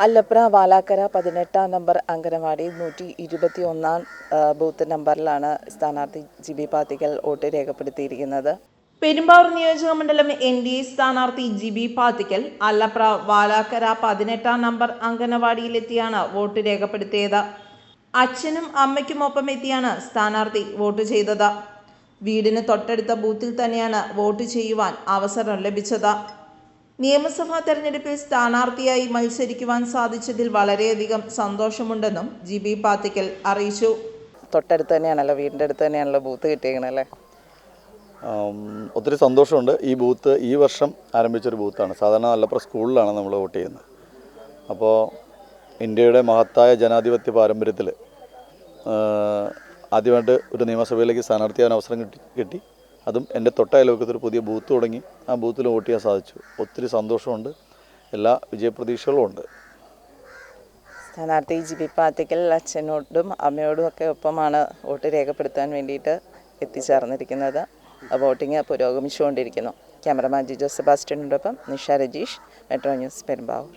Allapra Valakkara 18 number anganwadi 121 booth നമ്പറിലാണ് സ്ഥാനാർത്ഥി Jibi Pathikkal vote രേഖപ്പെടുത്തിയിരിക്കുന്നത്. പെരുമ്പാവൂർ നിയോജകമണ്ഡലം NDA സ്ഥാനാർത്ഥി ജിബി പാത്തിക്കൽ അല്ലപ്ര വാലാക്കര 18 നമ്പർ അംഗനവാടിയിലെത്തിയാണ് വോട്ട് രേഖപ്പെടുത്തിയത്. അച്ഛനും അമ്മയ്ക്കുമൊപ്പം എത്തിയാണ് സ്ഥാനാർത്ഥി വോട്ട് ചെയ്തത്. വീടിന് തൊട്ടടുത്ത ബൂത്തിൽ തന്നെയാണ് വോട്ട് ചെയ്യുവാൻ അവസരം ലഭിച്ചത്. നിയമസഭാ തെരഞ്ഞെടുപ്പിൽ സ്ഥാനാർത്ഥിയായി മത്സരിക്കുവാൻ സാധിച്ചതിൽ വളരെയധികം സന്തോഷമുണ്ടെന്നും ജിബി പാത്തിക്കൽ അറിയിച്ചു. തൊട്ടടുത്ത് തന്നെയാണല്ലോ, വീടിൻ്റെ അടുത്ത് തന്നെയാണല്ലോ ബൂത്ത് കിട്ടിയേക്കണല്ലേ. ഒത്തിരി സന്തോഷമുണ്ട്. ഈ ബൂത്ത് ഈ വർഷം ആരംഭിച്ചൊരു ബൂത്താണ്. സാധാരണ അല്ലപ്ര സ്കൂളിലാണ് നമ്മൾ വോട്ട് ചെയ്യുന്നത്. അപ്പോൾ ഇന്ത്യയുടെ മഹത്തായ ജനാധിപത്യ പാരമ്പര്യത്തിൽ ആദ്യമായിട്ട് ഒരു നിയമസഭയിലേക്ക് സ്ഥാനാർത്ഥിയാവാൻ അവസരം കിട്ടി. അതും എൻ്റെ തൊട്ടയൽവക്കത്തൊരു പുതിയ ബൂത്ത് തുടങ്ങി ആ ബൂത്തിൽ വോട്ട് ചെയ്യാൻ സാധിച്ചു. ഒത്തിരി സന്തോഷമുണ്ട്. എല്ലാ വിജയപ്രതീക്ഷകളും ഉണ്ട്. സ്ഥാനാർത്ഥി ജിബി പാത്തിക്കൽ അച്ഛനോടും അമ്മയോടും ഒക്കെ ഒപ്പമാണ് വോട്ട് രേഖപ്പെടുത്താൻ വേണ്ടിയിട്ട് എത്തിച്ചേർന്നിരിക്കുന്നത്. വോട്ടിംഗ് പുരോഗമിച്ചുകൊണ്ടിരിക്കുന്നു. ക്യാമറമാൻ ജിജോ സെബാസ്റ്റ്യനോടൊപ്പം നിഷ രജീഷ്, മെട്രോ ന്യൂസ്, പെരുമ്പാവൂർ.